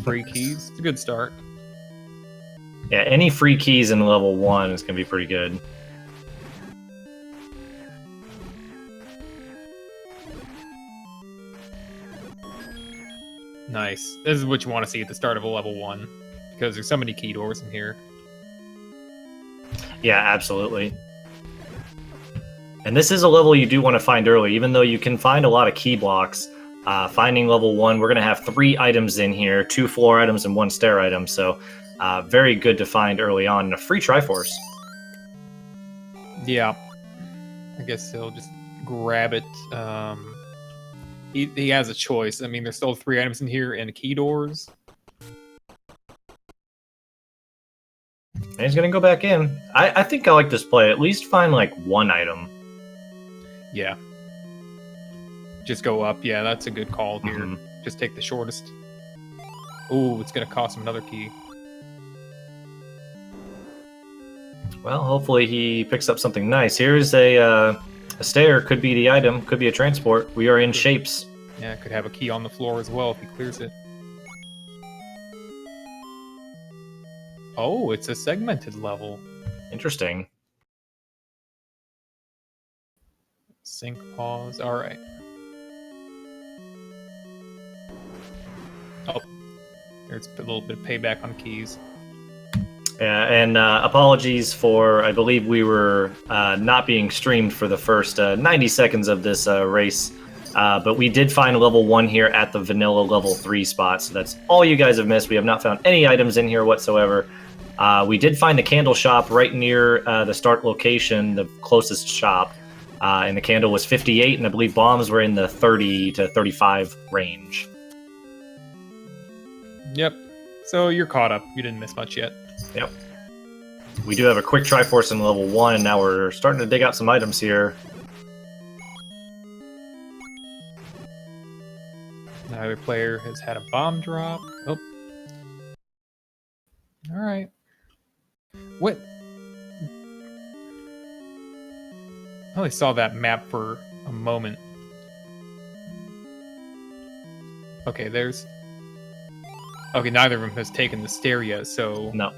free keys. It's a good start. Yeah, any free keys in level 1 is going to be pretty good. Nice. This is what you want to see at the start of a level 1, because there's so many key doors in here. Yeah, absolutely. And this is a level you do want to find early, even though you can find a lot of key blocks. Finding level 1, we're going to have 3 items in here, 2 floor items and 1 stair item, so very good to find early on. And a free Triforce. Yeah. I guess he'll just grab it. He has a choice. I mean, there's still 3 items in here and key doors. And he's going to go back in. I think I like this play. At least find like 1 item. Yeah. Just go up. Yeah, that's a good call here. Mm-hmm. Just take the shortest. Ooh, it's going to cost him another key. Well, hopefully he picks up something nice. Here's a stair. Could be the item. Could be a transport. We are in shapes. Yeah, could have a key on the floor as well if he clears it. Oh, it's a segmented level. Interesting. Sync pause. All right. Oh, there's a little bit of payback on keys. Yeah, and apologies for, I believe we were not being streamed for the first 90 seconds of this race, but we did find level 1 here at the vanilla level 3 spot, so that's all you guys have missed. We have not found any items in here whatsoever. We did find a candle shop right near the start location, the closest shop, and the candle was 58, and I believe bombs were in the 30 to 35 range. Yep. So you're caught up. You didn't miss much yet. Yep. We do have a quick Triforce in level 1, and now we're starting to dig out some items here. Neither player has had a bomb drop. Oh. Alright. What? I only saw that map for a moment. Okay, there's... Okay, neither of them has taken the stair yet, so... No.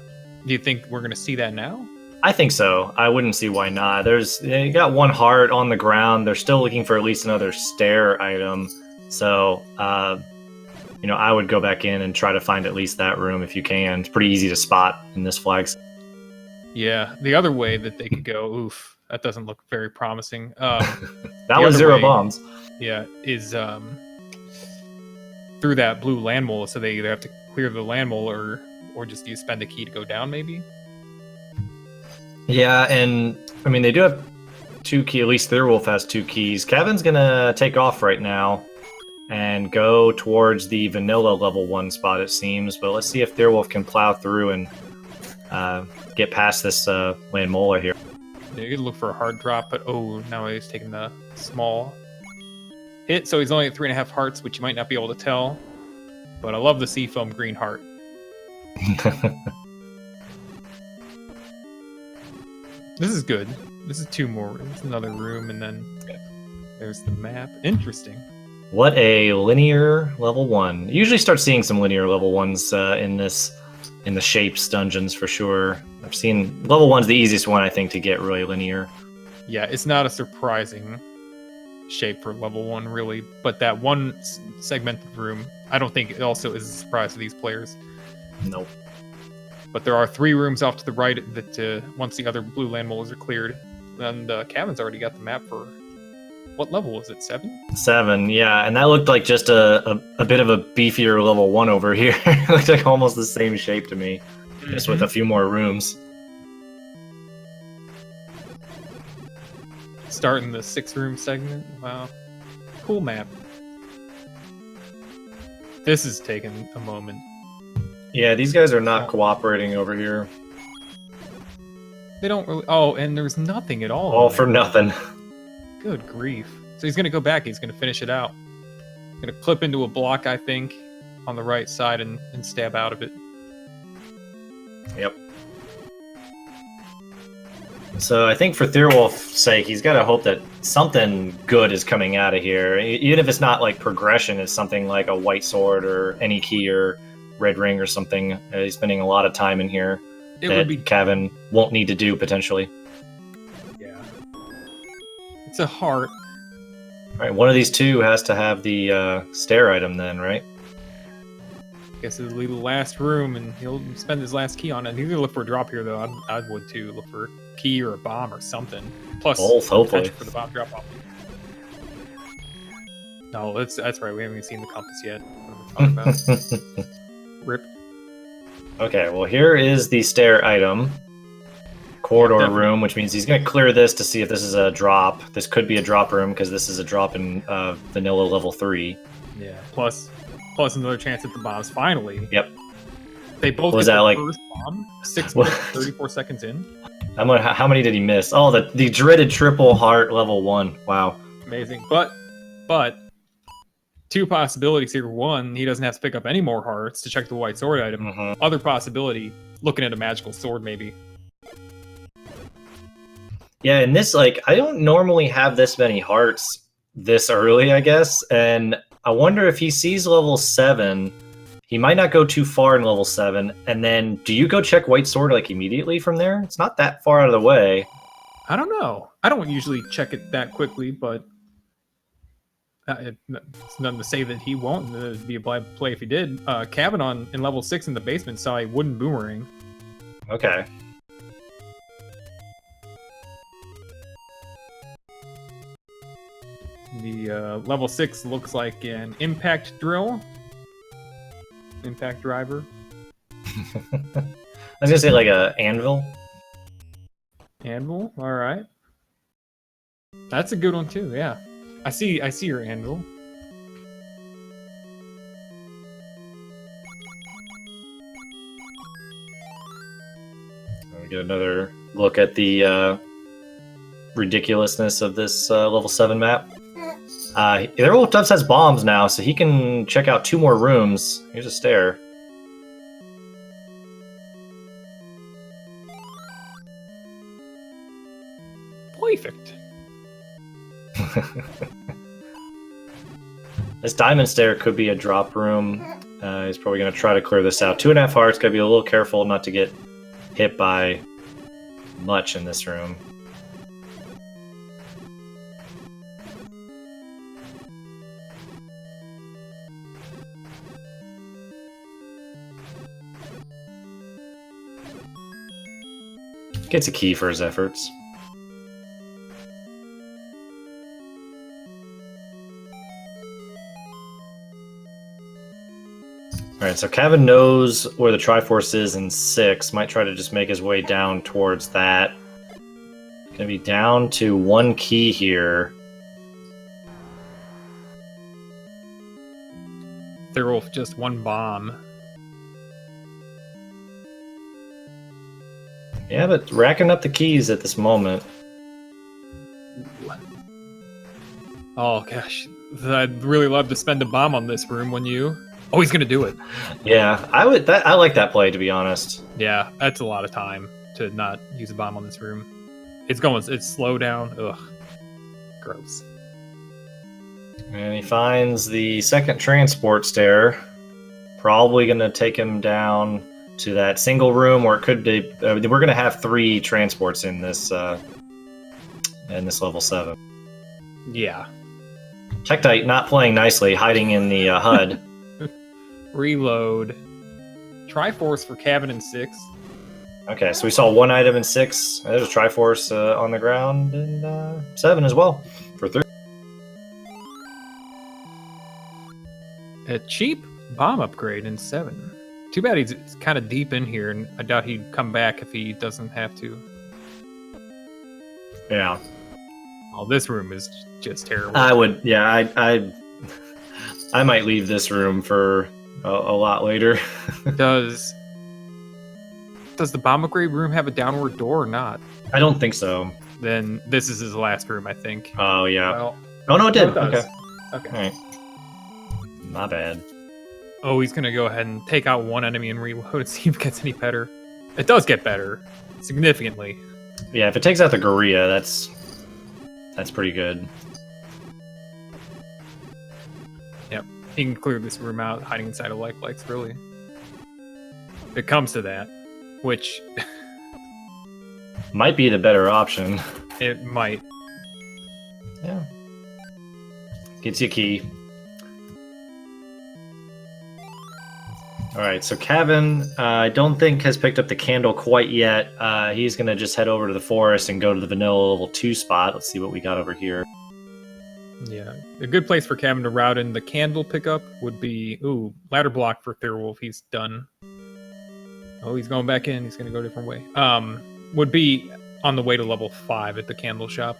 Do you think we're going to see that now? I think so. I wouldn't see why not. You got 1 heart on the ground. They're still looking for at least another stair item. So, I would go back in and try to find at least that room if you can. It's pretty easy to spot in this flags. Yeah, the other way that they could go, oof, that doesn't look very promising. That was 0 bombs. Yeah, is through that blue land mole, so they either have to clear the land mole or just you spend a key to go down, maybe? Yeah, and I mean, they do have 2 keys. At least Thirwolf has 2 keys. Cavin's gonna take off right now and go towards the vanilla level 1 spot, it seems. But let's see if Thirwolf can plow through and get past this land molar here. Yeah, you could look for a hard drop, but now he's taking the small hit, so he's only at 3.5 hearts, which you might not be able to tell. But I love the seafoam green heart. This is good. This is 2 more rooms, another room, and then there's the map. Interesting. What a linear level 1. You usually start seeing some linear level 1s in the shapes dungeons for sure. I've seen level 1's the easiest one, I think, to get really linear. Yeah, it's not a surprising shape for level 1, really, but that one segmented room, I don't think it also is a surprise to these players. Nope. But there are 3 rooms off to the right that once the other blue land moles are cleared, and Cavin's already got the map for... What level was it? 7? 7, yeah, and that looked like just a bit of a beefier level 1 over here. It looked like almost the same shape to me, just with a few more rooms. Starting the 6-room segment. Wow. Cool map. This is taking a moment. Yeah, these guys are not cooperating over here. They don't really... Oh, and there's nothing at all. All for nothing. Good grief. So he's going to go back. He's going to finish it out. Going to clip into a block, I think, on the right side and stab out of it. Yep. So I think for Thirwolf's sake, he's got to hope that something good is coming out of here. Even if it's not like progression, it's something like a white sword or any key or red ring or something. He's spending a lot of time in here that Cavin won't need to do potentially. Yeah. It's a heart. All right, one of these two has to have the stair item then, right? I guess it'll leave the last room, and he'll spend his last key on it. He's gonna look for a drop here, though. I would too. Look for a key or a bomb or something. Plus, both, hopefully. For the bomb drop off. No, that's right. We haven't even seen the compass yet. What am I talking about? Rip. Okay, well here is the stair item. Corridor room, which means he's going to clear this to see if this is a drop. This could be a drop room because this is a drop in vanilla level 3. Yeah, plus another chance at the bombs. Finally. Yep. They both was get that the like first bomb 6 minutes 34 seconds in. How many did he miss? Oh, the dreaded triple heart level 1. Wow. Amazing. But two possibilities here. One, he doesn't have to pick up any more hearts to check the white sword item. Mm-hmm. Other possibility, looking at a magical sword maybe. Yeah, and this, like, I don't normally have this many hearts this early, I guess. And I wonder if he sees level 7, he might not go too far in level 7. And then, do you go check white sword, like, immediately from there? It's not that far out of the way. I don't know. I don't usually check it that quickly, but it's nothing to say that he won't. It'd be a blind play if he did. Cavin856 in level 6 in the basement saw a wooden boomerang. Okay. The level 6 looks like an impact drill. Impact driver. I was gonna say like a anvil. Anvil, alright. That's a good one too, yeah. I see your anvil. We get another look at the ridiculousness of this level 7 map. Thirwolf does has bombs now, so he can check out 2 more rooms. Here's a stair. Perfect. This diamond stair could be a drop room. He's probably going to try to clear this out. 2.5 hearts. Got to be a little careful not to get hit by much in this room. Gets a key for his efforts. Alright, so Cavin knows where the Triforce is in 6. Might try to just make his way down towards that. Gonna be down to 1 key here. Thirwolf just 1 bomb. Yeah, but racking up the keys at this moment. Oh gosh, I'd really love to spend a bomb on this room, wouldn't you? Oh, he's gonna do it. Yeah, I would. I like that play, to be honest. Yeah, that's a lot of time to not use a bomb on this room. It's slow down. Ugh, gross. And he finds the second transport stair. Probably gonna take him down to that single room, or it could be. We're gonna have 3 transports in this level 7. Yeah. Tektite not playing nicely, hiding in the HUD. Reload. Triforce for Cavin856. Okay, so we saw 1 item in 6. There's a Triforce on the ground in 7 as well for 3. A cheap bomb upgrade in 7. Too bad he's kind of deep in here, and I doubt he'd come back if he doesn't have to. Yeah. Oh, this room is just terrible. I would, yeah, I might leave this room for a lot later. Does the bomb upgrade room have a downward door or not? I don't think so. Then this is his last room, I think. Oh, yeah. Well, oh, no, it did. No, it does. Okay. Okay. All right. Not bad. Oh, he's going to go ahead and take out 1 enemy and reload and see if it gets any better. It does get better. Significantly. Yeah, if it takes out the Gorilla, that's pretty good. Yep. He can clear this room out, hiding inside of lights, really. If it comes to that, which might be the better option. it might. Yeah. Gets you a key. All right, so Cavin, I don't think has picked up the candle quite yet. He's going to just head over to the forest and go to the vanilla level 2 spot. Let's see what we got over here. Yeah, a good place for Cavin to route in the candle pickup would be, ladder block for Thirwolf. He's done. Oh, he's going back in. He's going to go a different way. Would be on the way to level 5 at the candle shop.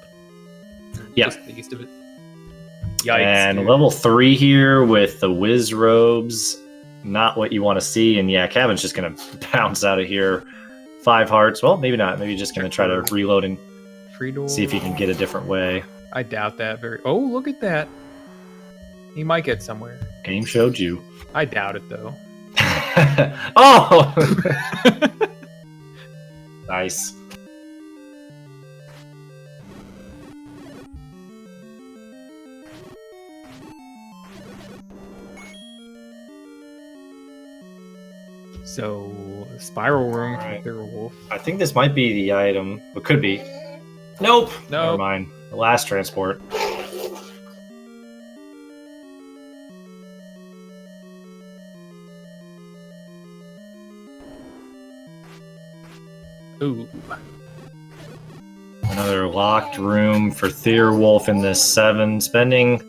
Yeah. Just the east of it. Yikes. And dude. level 3 here with the whiz robes. Not what you want to see. And yeah, Cavin's just going to bounce out of here. 5 hearts. Well, maybe not. Maybe just going to try to reload and Free door. see if he can get a different way. I doubt that very. Oh, look at that. He might get somewhere. Game showed you. I doubt it though. Oh! Nice. So, spiral room Alright. for Thirwolf. I think this might be the item. It could be. Nope. No. Never mind. The last transport. Ooh. Another locked room for Thirwolf in this 7, spending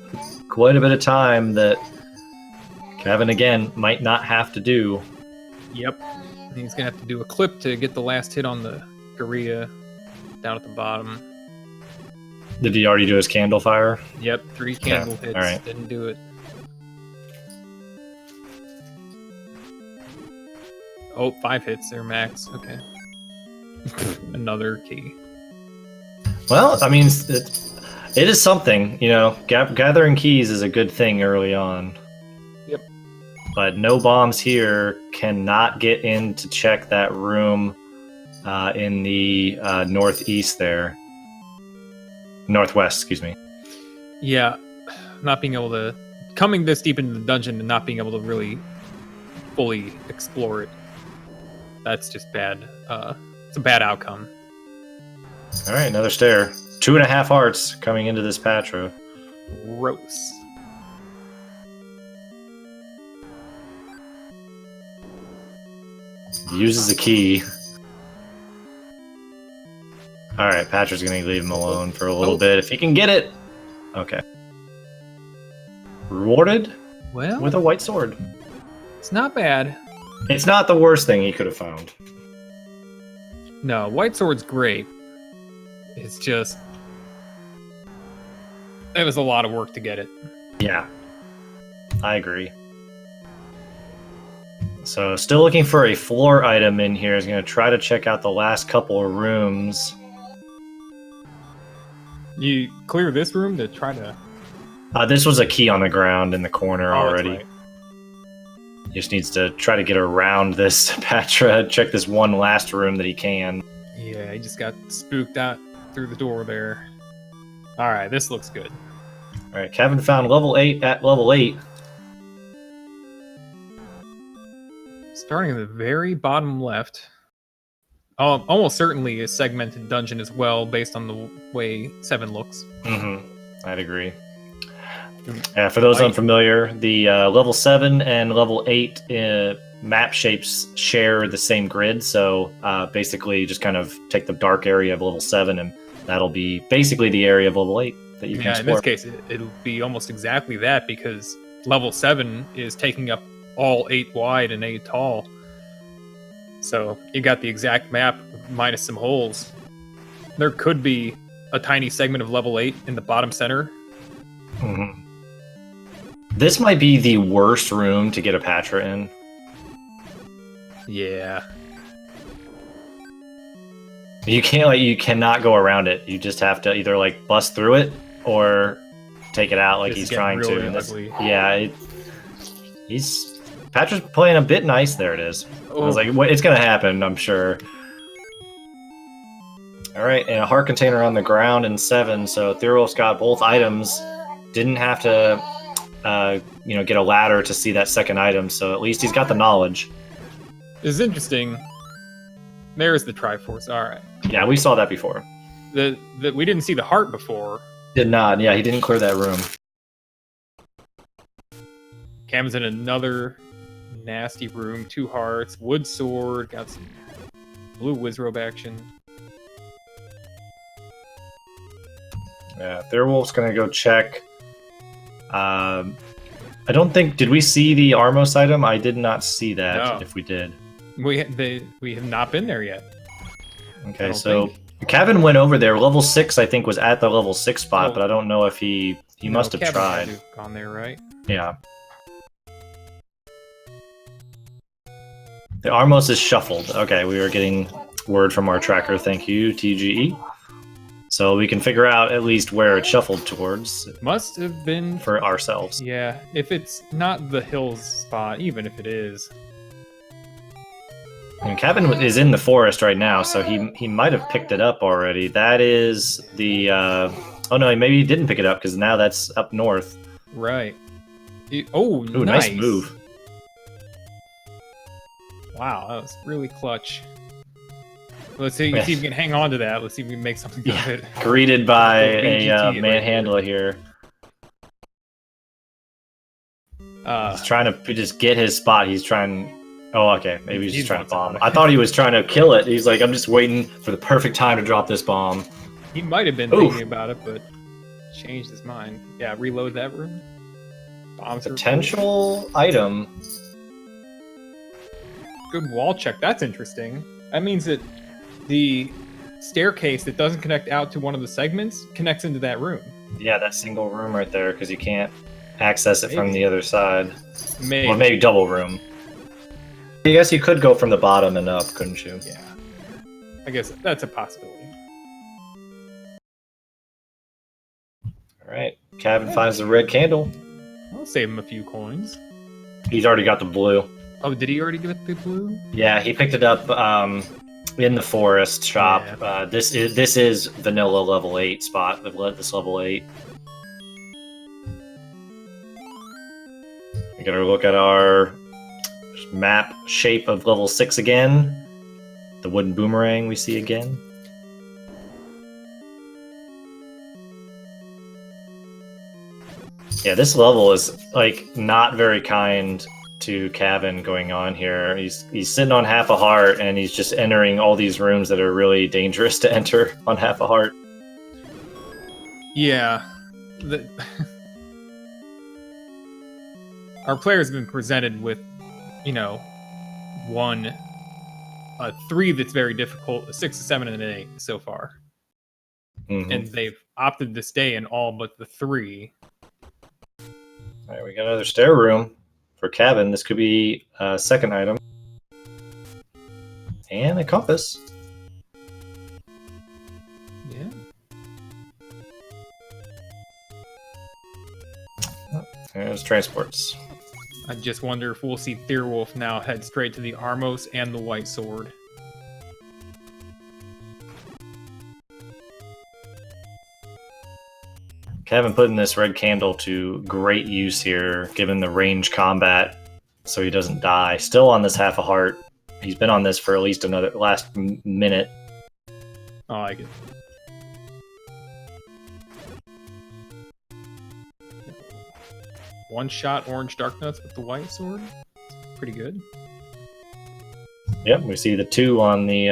quite a bit of time that Cavin, again, might not have to do. Yep. He's gonna have to do a clip to get the last hit on the Garita down at the bottom. Did he already do his candle fire? Yep, 3 candle hits. alright. Didn't do it. Oh, 5 hits there, max. Okay. Another key. Well, I mean, it is something, you know. Gathering keys is a good thing early on. Yep. But no bombs here. Cannot get in to check that room in the northeast there. Northwest, excuse me. Yeah, not being able to... Coming this deep into the dungeon and not being able to really fully explore it. That's just bad. It's a bad outcome. All right, another stair. 2.5 hearts coming into this Patra. Gross. Uses a key. All right, Patra's going to leave him alone for a little bit. If he can get it. Okay. Rewarded Well, with a white sword. it's not bad. It's not the worst thing he could have found. No, white sword's great. It's just... It was a lot of work to get it. Yeah, I agree. So still looking for a floor item in here. Is going to try to check out the last couple of rooms. You clear this room to try to... This was a key on the ground in the corner Oh, that's already. right. He just needs to try to get around this Patra, check this one last room that he can. Yeah, he just got spooked out through the door there. Alright, this looks good. All right, Cavin found level 8 at level 8. Starting at the very bottom left. Oh, almost certainly a segmented dungeon as well, based on the way 7 looks. I'd agree. For those unfamiliar, the level 7 and level 8 map shapes share the same grid. So basically, just kind of take the dark area of level 7, and that'll be basically the area of level 8 that you can Yeah, in explore. this case, it'll be almost exactly that, because level 7 is taking up all 8 wide and 8 tall. So you got the exact map minus some holes. There could be a tiny segment of level 8 in the bottom center. This might be the worst room to get a Patra in. Yeah. You can't, you cannot go around it. You just have to either bust through it or take it out like It's he's getting trying really to. And this- ugly. yeah, Patra's playing a bit nice. There it is. I was Oh. like, it's gonna happen, I'm sure. All right, and a heart container on the ground in 7. So Thirwolf's got both items. Didn't have to, get a ladder to see that second item. So at least he's got the knowledge. This is interesting. There's the Triforce. All right. Yeah, we saw that before. We didn't see the heart before. Did not. Yeah, he didn't clear that room. Cam's in another nasty room. 2 hearts, wood sword, got some blue wizrobe action. Yeah, Thirwolf's gonna go check. I don't think. Did we see the Armos item? I did not see that. No. If we did, We have not been there yet. okay. So Cavin went over there. Level 6, I think, was at the level 6 spot, Well, but I don't know if he must have Cavin tried. had to have gone there, right? Yeah. The Armos is shuffled. Okay, we are getting word from our tracker. Thank you, TGE. So we can figure out at least where it's shuffled towards Must have been. for ourselves. Yeah, if it's not the hills spot, even if it is. And Cavin is in the forest right now, so he might have picked it up already. That is the... oh no, maybe he didn't pick it up, because now that's up north. Right. Ooh, Ooh, nice move. Wow, that was really clutch. Let's see if we can hang on to that. Let's see if we can make something of it. Greeted by a BGT manhandler here. He's trying to just get his spot. He's trying... Oh, okay. Maybe he's just trying to bomb. I thought he was trying to kill it. He's like, I'm just waiting for the perfect time to drop this bomb. He might have been thinking about it, but changed his mind. Yeah, reload that room. Bombs Potential item. Good wall check. That's interesting. That means that the staircase that doesn't connect out to one of the segments connects into that room. Yeah, that single room right there, because you can't access it from the other side. Maybe. Well, maybe double room. I guess you could go from the bottom and up, couldn't you? Yeah. I guess that's a possibility. Alright. Cavin finds the red candle. I'll save him a few coins. He's already got the blue. Oh, did he already get the blue? Yeah, he picked it up in the forest shop. Yeah. This is vanilla level 8 spot. This level 8. We gotta look at our map shape of level 6 again. The wooden boomerang we see again. Yeah, this level is like not very kind to Cavin going on here. He's sitting on half a heart and he's just entering all these rooms that are really dangerous to enter on half a heart. Yeah. Our player's been presented with, you know, a 3 that's very difficult, a 6, a 7, and an 8 so far. Mm-hmm. And they've opted to stay in all but the 3. All right, we got another stair room for Cavin. This could be a second item. And a compass. Yeah. There's transports. I just wonder if we'll see Thirwolf now head straight to the Armos and the White Sword. Cavin putting this red candle to great use here, given the range combat, so he doesn't die. Still on this half a heart. He's been on this for at least another last minute. Oh, I get it. One shot orange dark nuts with the White Sword. Pretty good. Yep, we see the 2 on the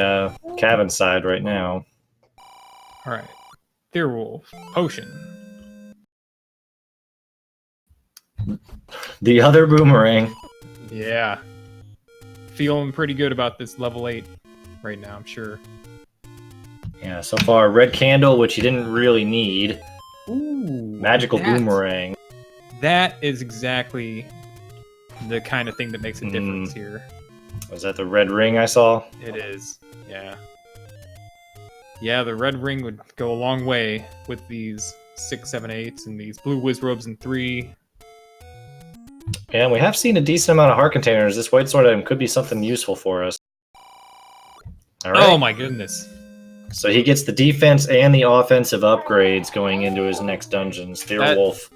Cavin side right now. All right. Thirwolf. Potion. The other boomerang. Yeah. Feeling pretty good about this level 8 right now, I'm sure. Yeah, so far, red candle, which he didn't really need. Ooh. Magical boomerang. That is exactly the kind of thing that makes a difference here. Was that the red ring I saw? It is. Yeah. Yeah, the red ring would go a long way with these 6, 7, 8s and these blue whiz robes in 3. And we have seen a decent amount of heart containers. This white sword item could be something useful for us. All right. Oh my goodness. So he gets the defense and the offensive upgrades going into his next dungeons. Thirwolf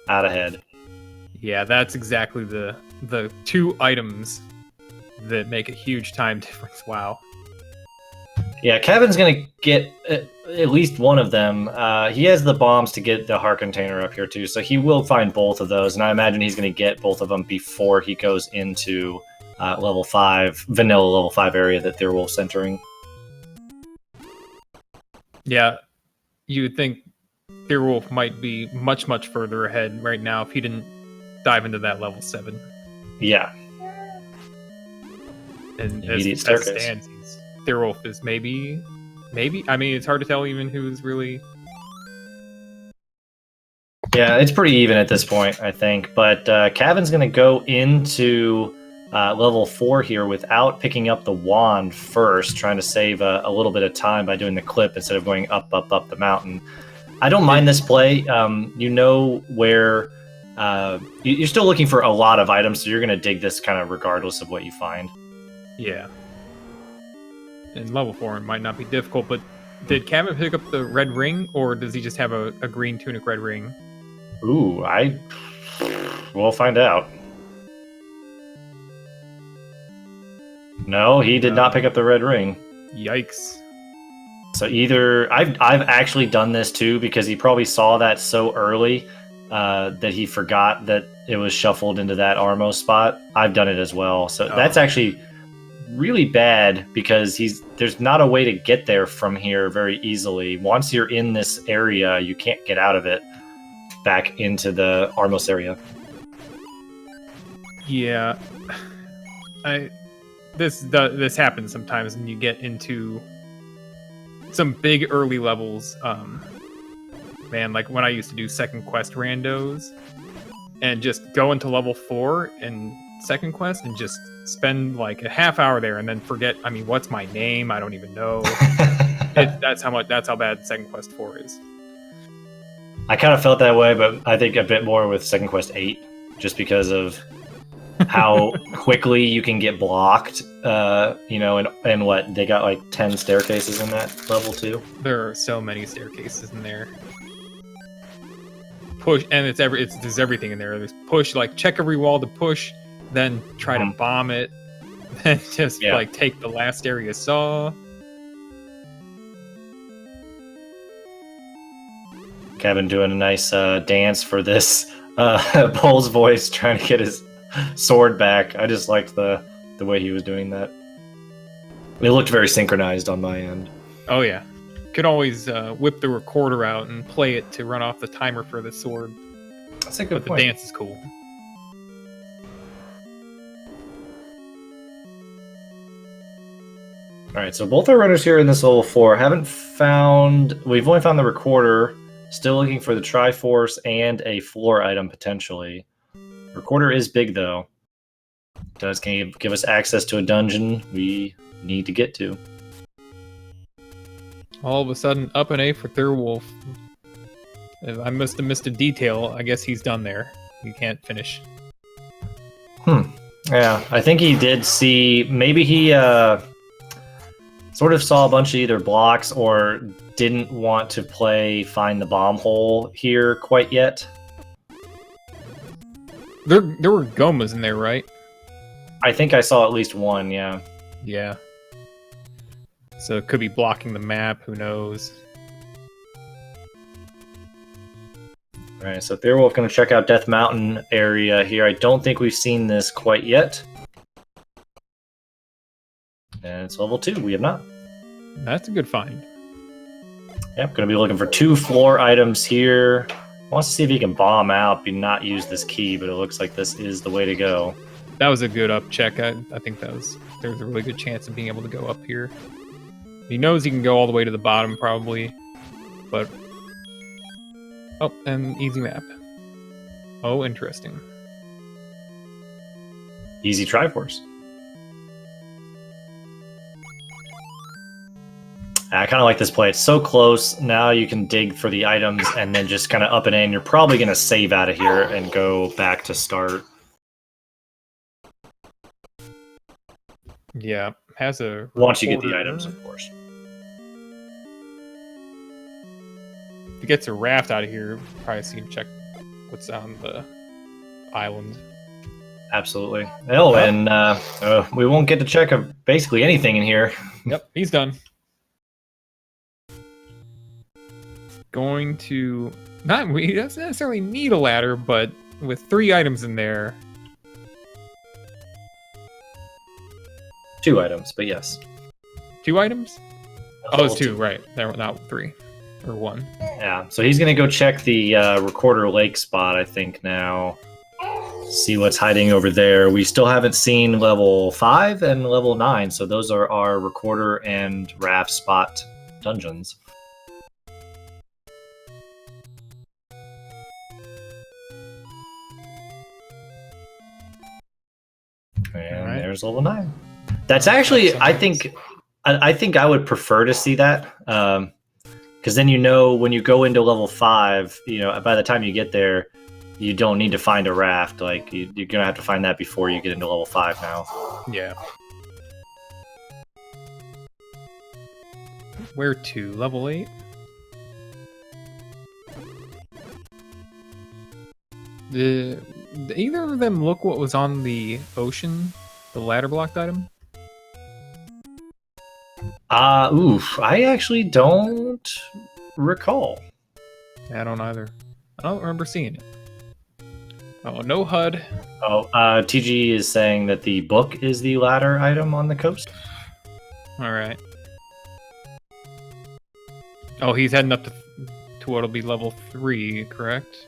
out ahead. Yeah, that's exactly the 2 items that make a huge time difference. Wow. Yeah, Kevin's gonna get at least one of them. He has the bombs to get the heart container up here too, so he will find both of those, and I imagine he's gonna get both of them before he goes into level 5, vanilla level 5 area that Thirwolf's entering. Yeah, you would think Thirwolf might be much, much further ahead right now if he didn't dive into that level 7. Yeah. And Immediate as staircase. stands, Thirwolf is maybe. I mean, it's hard to tell even who's really. Yeah, it's pretty even at this point, I think. But Cavin's going to go into level 4 here without picking up the wand first, trying to save a little bit of time by doing the clip instead of going up the mountain. I don't mind this play. You know where you're still looking for a lot of items, so you're going to dig this kind of regardless of what you find. Yeah. And level 4 might not be difficult, but did Cavin pick up the red ring, or does he just have a green tunic red ring? Ooh, we'll find out. No, he did not pick up the red ring. Yikes. So either I've actually done this too, because he probably saw that so early that he forgot that it was shuffled into that Armo spot. I've done it as well. So that's actually really bad, because there's not a way to get there from here very easily. Once you're in this area, you can't get out of it back into the Armos area. Yeah. This happens sometimes when you get into some big early levels. Man, like when I used to do second quest randos and just go into level 4 and second quest and just spend like a half hour there and then forget, I mean, what's my name? I don't even know. That's how bad second quest 4 is. I kind of felt that way, but I think a bit more with second quest 8, just because of how quickly you can get blocked. And what, they got like 10 staircases in that level too. There are so many staircases in there. Push, and there's everything in there. There's push, like check every wall to push, then try to bomb it, then just like take the last area saw. Kevin doing a nice dance for this Bull's voice, trying to get his sword back. I just liked the way he was doing that. It looked very synchronized on my end. Oh yeah. Could always whip the recorder out and play it to run off the timer for the sword. That's a good point. The dance is cool. Alright, so both our runners here in this level 4 we've only found the recorder. Still looking for the Triforce and a floor item potentially. Recorder is big though. Does give us access to a dungeon we need to get to. All of a sudden, up an A for Thirwolf. I must have missed a detail. I guess he's done there. He can't finish. Yeah, I think he did see. Maybe he sort of saw a bunch of either blocks or didn't want to play find the bomb hole here quite yet. There were Gomas in there, right? I think I saw at least one, yeah. Yeah. So it could be blocking the map, who knows? Alright, so Thirwolf going to check out Death Mountain area here. I don't think we've seen this quite yet. And it's level 2, we have not. That's a good find. Yep, going to be looking for 2 floor items here. Wants to see if he can bomb out, not use this key, but it looks like this is the way to go. That was a good up check. I think there's a really good chance of being able to go up here. He knows he can go all the way to the bottom, probably. But... oh, and easy map. Oh, interesting. Easy Triforce. I kind of like this play. It's so close. Now you can dig for the items and then just kind of up and in. You're probably going to save out of here and go back to start. Yeah, has a... once you get the items, of course. If he gets a raft out of here, probably see him check what's on the island. Absolutely. Oh, and we won't get to check basically anything in here. Yep, he's done. Going to he doesn't necessarily need a ladder, but with 3 items in there. 2 items, but yes. 2 items? That's Oh, it's all 2, right. They're not 3 or 1. Yeah, so he's gonna go check the Recorder Lake spot, I think, now. See what's hiding over there. We still haven't seen level 5 and level 9, so those are our Recorder and Raft spot dungeons. And Right. there's level 9. That's actually, I think I would prefer to see that, because then when you go into level 5, by the time you get there, you don't need to find a raft. Like you're gonna have to find that before you get into level 5 now. Yeah. Where to? Level 8? Did either of them look what was on the ocean? The ladder blocked item? I actually don't recall. I don't either. I don't remember seeing it. Oh, no HUD. Oh, TG is saying that the book is the ladder item on the coast. Alright. Oh, he's heading up to what'll be level 3, correct?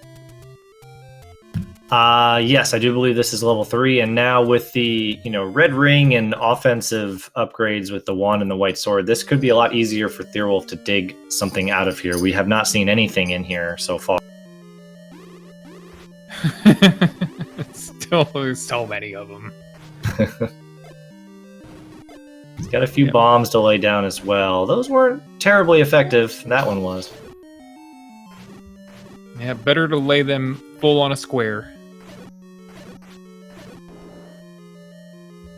Yes, I do believe this is level 3, and now with the red ring and offensive upgrades with the wand and the white sword, this could be a lot easier for Thirwolf to dig something out of here. We have not seen anything in here so far. Still, there's so many of them. He's got a few bombs to lay down as well. Those weren't terribly effective. That one was. Yeah, better to lay them full on a square.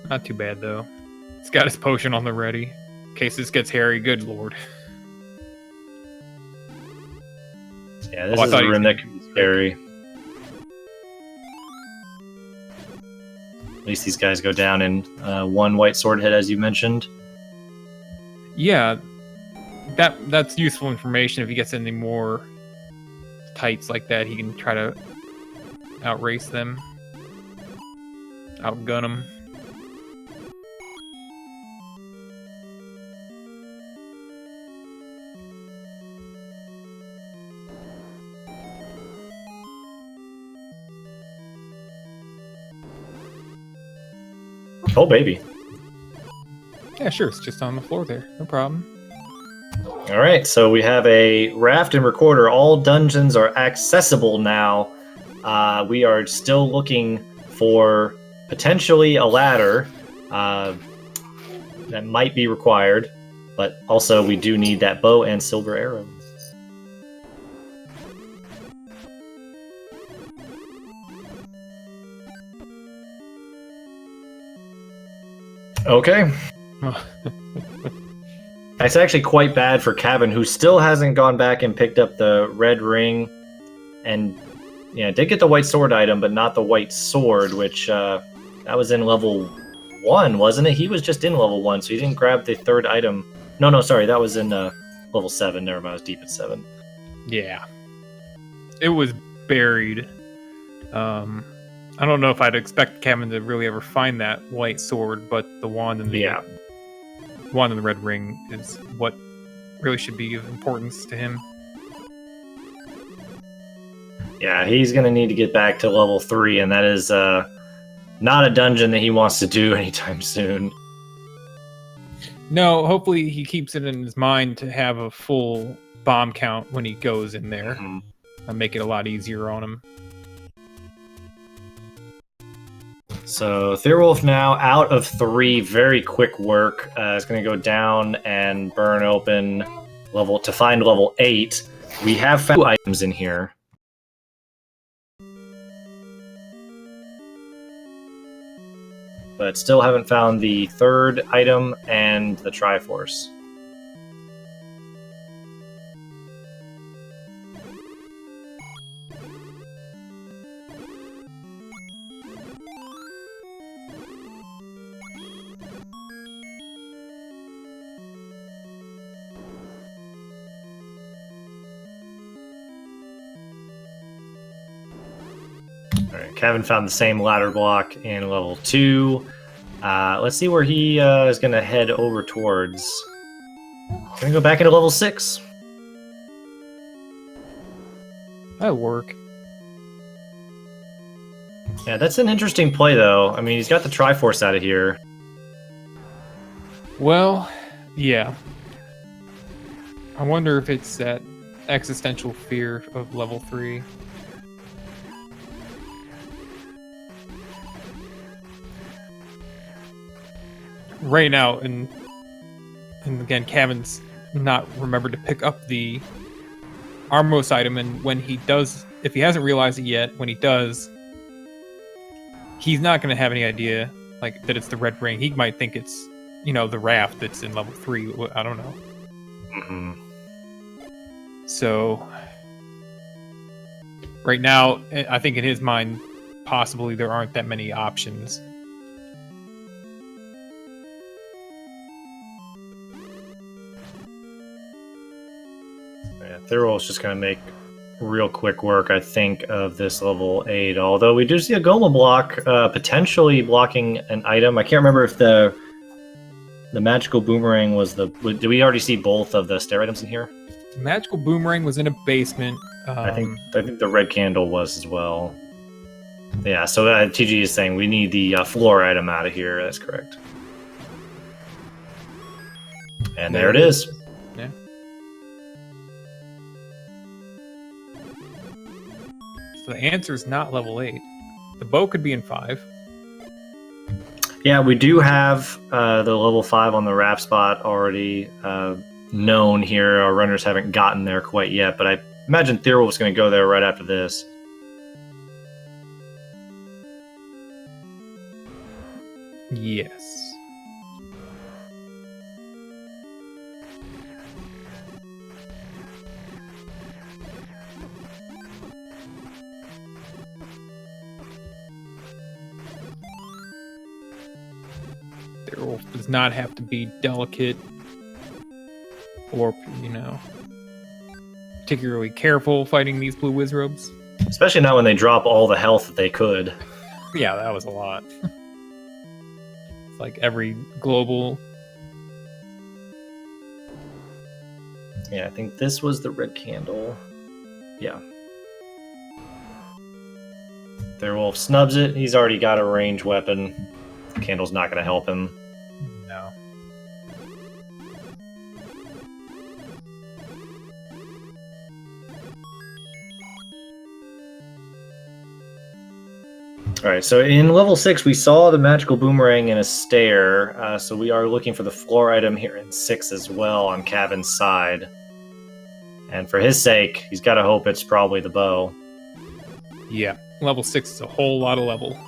Not too bad, though. He's got his potion on the ready. In case this gets hairy, good lord. Yeah, this is a room that can be scary. At least these guys go down in 1 white sword hit, as you mentioned. Yeah, that's useful information. If he gets any more tights like that, he can try to outrace them, outgun them. Oh, baby. Yeah, sure. It's just on the floor there. No problem. All right, so we have a raft and recorder. All dungeons are accessible now. We are still looking for potentially a ladder that might be required, but also we do need that bow and silver arrow. Okay. It's actually quite bad for Cavin, who still hasn't gone back and picked up the red ring, and did get the white sword item, but not the white sword, which that was in level 1, wasn't it? He was just in level 1, so he didn't grab the 3rd item. No, sorry, that was in level 7. Never mind, I was deep at 7. Yeah, it was buried. I don't know if I'd expect Cavin to really ever find that white sword, but the wand and the wand and the red ring is what really should be of importance to him. Yeah, he's going to need to get back to level 3, and that is not a dungeon that he wants to do anytime soon. No, hopefully he keeps it in his mind to have a full bomb count when he goes in there. And make it a lot easier on him. So Thirwolf now out of 3, very quick work. Is going to go down and burn open level to find level 8. We have found 2 items in here. But still haven't found the 3rd item and the Triforce. Kevin found the same ladder block in level 2. Let's see where he is going to head over towards. Going to go back into level 6. That'll work. Yeah, that's an interesting play, though. I mean, he's got the Triforce out of here. Well, yeah. I wonder if it's that existential fear of level 3. Right now, and again, Cavin's not remembered to pick up the Armos item, and when he does, if he hasn't realized it yet, when he does, he's not going to have any idea like that it's the red ring. He might think it's, you know, the raft that's in level 3. I don't know. Mm-hmm. So right now, I think in his mind, possibly there aren't that many options. Yeah, Thirwolf's just going to make real quick work, I think, of this level 8. Although we do see a Goma block potentially blocking an item. I can't remember if the magical boomerang was the... Did we already see both of the stair items in here? Magical boomerang was in a basement. I think the red candle was as well. Yeah, so TG is saying we need the floor item out of here. That's correct. And there it is. Yeah. So the answer is not level 8. The bow could be in 5. Yeah, we do have the level 5 on the wrap spot already known here. Our runners haven't gotten there quite yet, but I imagine Thirwolf's going to go there right after this. Yes. Thirwolf does not have to be delicate or, you know, particularly careful fighting these blue wizrobes. Especially not when they drop all the health that they could. Yeah, that was a lot. It's like every global. Yeah, I think this was the red candle. Yeah. Thirwolf snubs it. He's already got a ranged weapon. The candle's not going to help him. No. All right, so in level 6, we saw the magical boomerang and a stair, so we are looking for the floor item here in 6 as well on Cavin's side. And for his sake, he's got to hope it's probably the bow. Yeah, level 6 is a whole lot of level.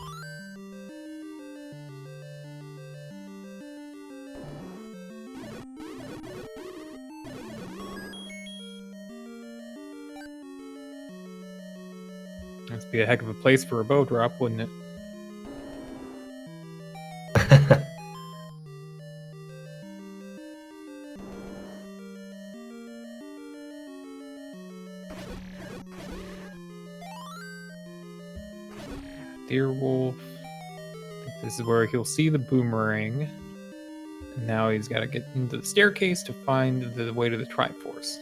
That'd be a heck of a place for a bow drop, wouldn't it? Thirwolf. This is where he'll see the boomerang. And now he's got to get into the staircase to find the way to the Triforce.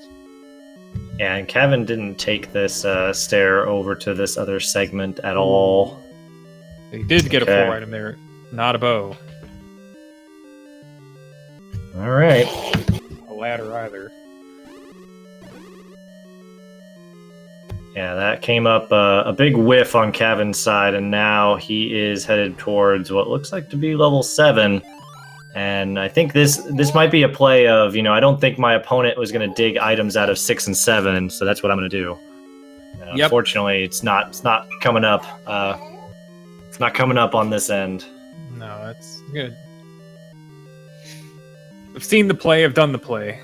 Yeah, and Cavin didn't take this stair over to this other segment at all. He did get a floor item there, not a bow. All right. A ladder either. Yeah, that came up a big whiff on Cavin's side, and now he is headed towards what looks like to be level 7. And I think this might be a play of, you know, I don't think my opponent was going to dig items out of 6 and 7, so that's what I'm going to do. Yep. Unfortunately, it's not coming up. It's not coming up on this end. No, that's good. I've seen the play. I've done the play.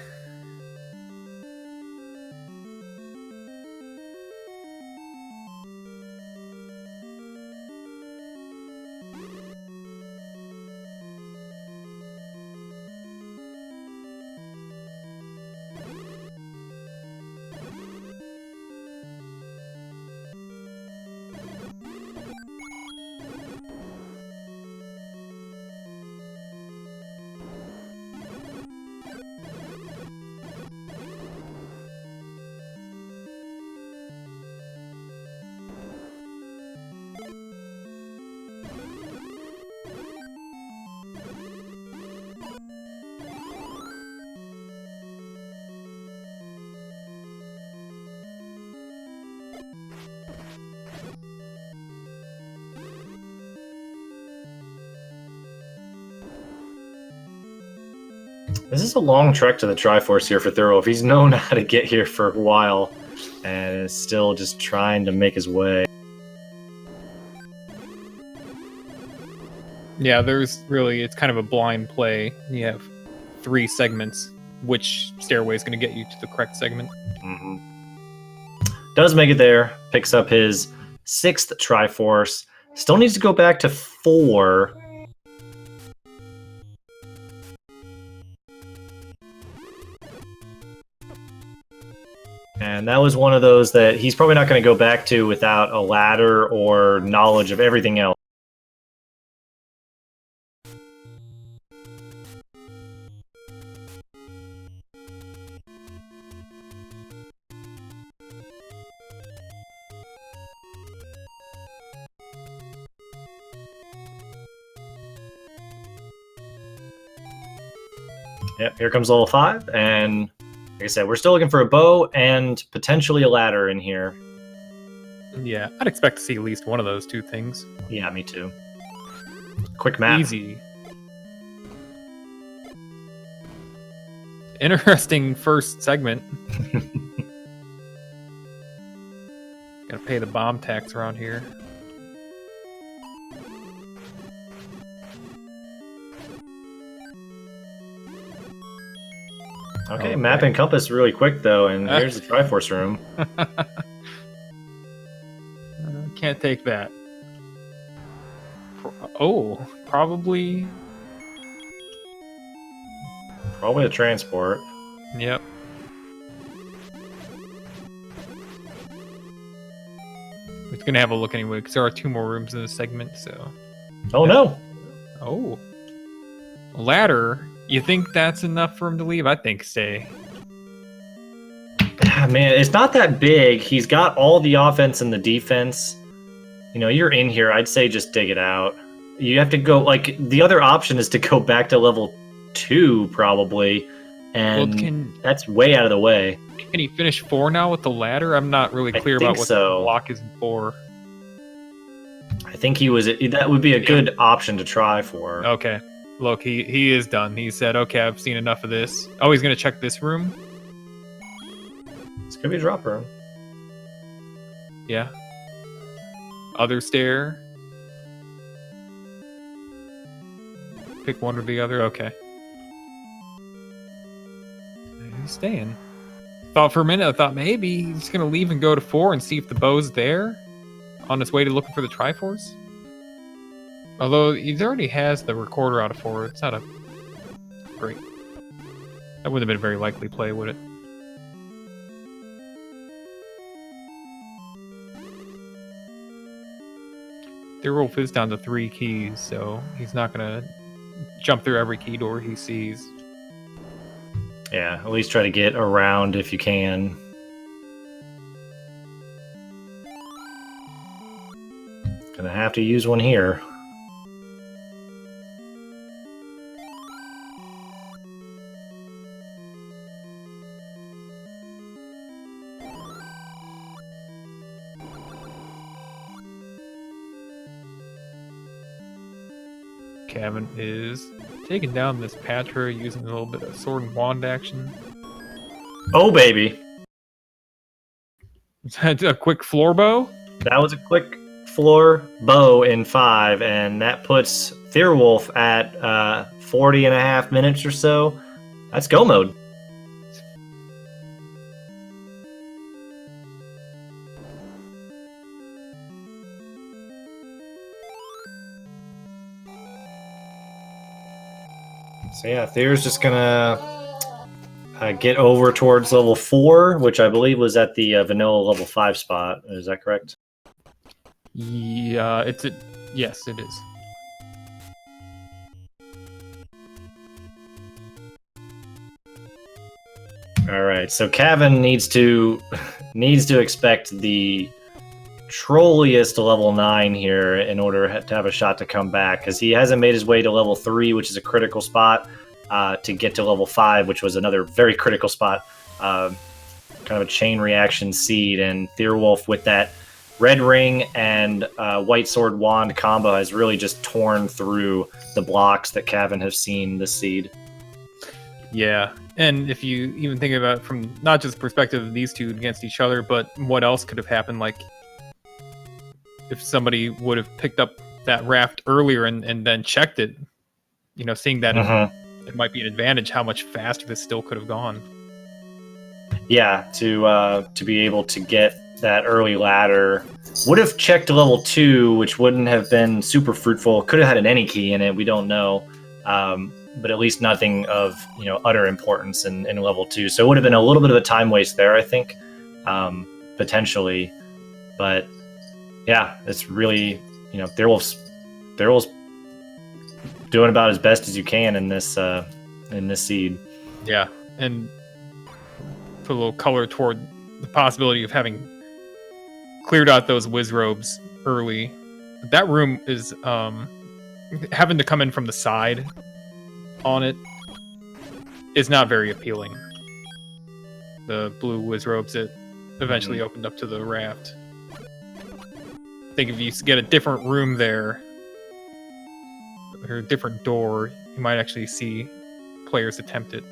This is a long trek to the Triforce here for Thirwolf. He's known how to get here for a while, and is still just trying to make his way. Yeah, it's kind of a blind play. You have 3 segments. Which stairway is going to get you to the correct segment? Mm-hmm. Does make it there. Picks up his 6th Triforce. Still needs to go back to 4. And that was one of those that he's probably not going to go back to without a ladder or knowledge of everything else. Yep, here comes level 5, and like I said, we're still looking for a bow and potentially a ladder in here. Yeah, I'd expect to see at least one of those 2 things. Yeah, me too. Quick map. Easy. Interesting first segment. Gotta pay the bomb tax around here. Okay, map and compass really quick though, and here's the Triforce room. Can't take that. Probably. Probably a transport. Yep. It's gonna have a look anyway, because there are 2 more rooms in this segment, so. Oh no! Oh. Ladder. You think that's enough for him to leave? I think stay. Man, it's not that big. He's got all the offense and the defense. You know, you're in here. I'd say just dig it out. You have to go, like, the other option is to go back to level 2, probably. And that's way out of the way. Can he finish 4 now with the ladder? I'm not really clear about what the block is for. I think that would be a good option to try for. Okay. Look, he is done. He said, okay, I've seen enough of this. Oh, he's going to check this room? It's going to be a drop room. Yeah. Other stair. Pick one or the other. Okay. He's staying. Thought for a minute, I thought maybe he's going to leave and go to 4 and see if the bow's there on his way to looking for the Triforce. Although he already has the recorder out of 4, it's not a great. That wouldn't have been a very likely play, would it? Thirwolf is down to 3 keys, so he's not gonna jump through every key door he sees. Yeah, at least try to get around if you can. Gonna have to use one here. Cavin is taking down this Patra using a little bit of sword and wand action. Oh, baby. Is that a quick floor bow? That was a quick floor bow in 5, and that puts Thirwolf at 40 and a half minutes or so. That's go mode. So yeah, Thir's just gonna get over towards level 4, which I believe was at the vanilla level 5 spot. Is that correct? Yeah, yes, it is. All right, so Cavin needs to expect the trolliest level 9 here in order to have a shot to come back, because he hasn't made his way to level 3, which is a critical spot, to get to level 5, which was another very critical spot, kind of a chain reaction seed. And Thirwolf with that red ring and white sword wand combo has really just torn through the blocks that Cavin has seen this seed. Yeah, and if you even think about it from not just the perspective of these two against each other, but what else could have happened, like if somebody would have picked up that raft earlier and then checked it, seeing that it might be an advantage, how much faster this still could have gone. Yeah, to be able to get that early ladder. Would have checked level 2, which wouldn't have been super fruitful. Could have had an any key in it, we don't know. But at least nothing of utter importance in level 2. So it would have been a little bit of a time waste there, I think, potentially. But yeah, it's really Thirwolf's doing about as best as you can in this seed. Yeah, and put a little color toward the possibility of having cleared out those whiz robes early. That room is having to come in from the side on it is not very appealing. The blue whiz robes that eventually opened up to the raft. I think if you get a different room there, or a different door, you might actually see players attempt it.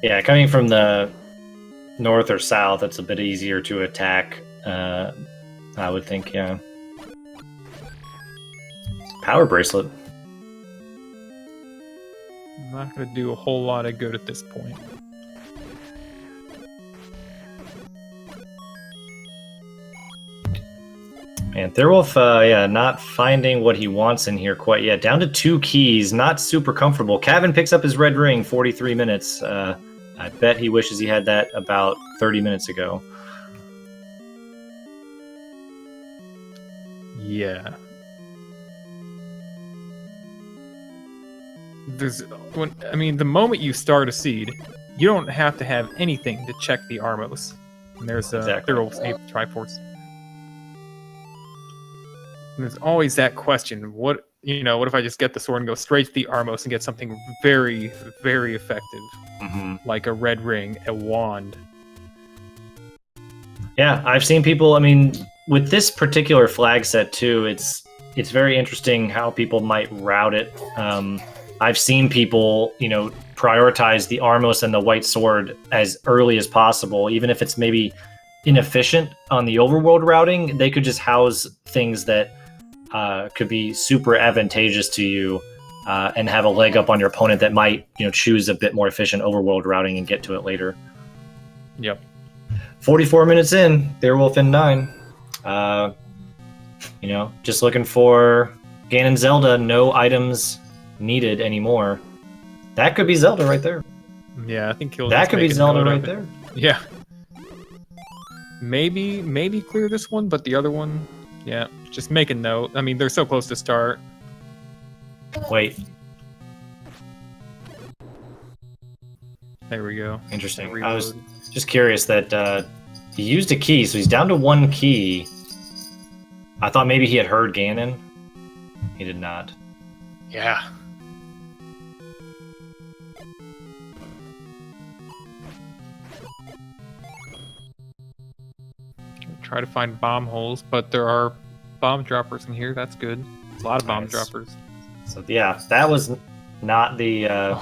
Yeah, coming from the north or south, it's a bit easier to attack, I would think, yeah. Power bracelet. Not going to do a whole lot of good at this point. And Thirwolf, not finding what he wants in here quite yet. Down to 2 keys, not super comfortable. Cavin picks up his red ring, 43 minutes. I bet he wishes he had that about 30 minutes ago. Yeah. The moment you start a seed, you don't have to have anything to check the Armos. And there's Exactly. Thirwolf's 8th Triforce. And there's always that question: what if I just get the sword and go straight to the Armos and get something very, very effective, like a red ring, a wand? Yeah, I've seen people. With this particular flag set too, it's very interesting how people might route it. I've seen people, prioritize the Armos and the white sword as early as possible, even if it's maybe inefficient on the overworld routing. They could just house things that could be super advantageous to you and have a leg up on your opponent that might, choose a bit more efficient overworld routing and get to it later. Yep. 44 minutes in, Thirwolf in 9. Just looking for Ganon Zelda, no items needed anymore. That could be Zelda right there. Yeah, I think that could be Zelda right there. Yeah. Maybe clear this one, but the other one, yeah, just make a note. They're so close to start. Wait. There we go. Interesting. I was just curious that he used a key, so he's down to 1 key. I thought maybe he had heard Ganon. He did not. Yeah. Try to find bomb holes, but there are bomb droppers in here. That's good. There's a lot of bomb droppers. So yeah, that was not the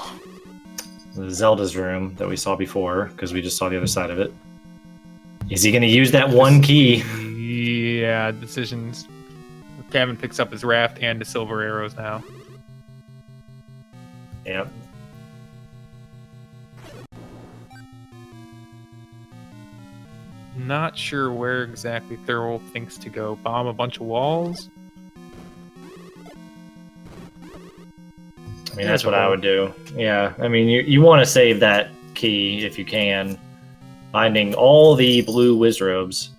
Zelda's room that we saw before, because we just saw the other side of it. Is he going to use that 1 key? Yeah, decisions. Cavin picks up his raft and the silver arrows now. Yep. Not sure where exactly Thirwolf thinks to go. Bomb a bunch of walls? That's what I would do. Yeah, you want to save that key if you can. Finding all the blue whiz robes.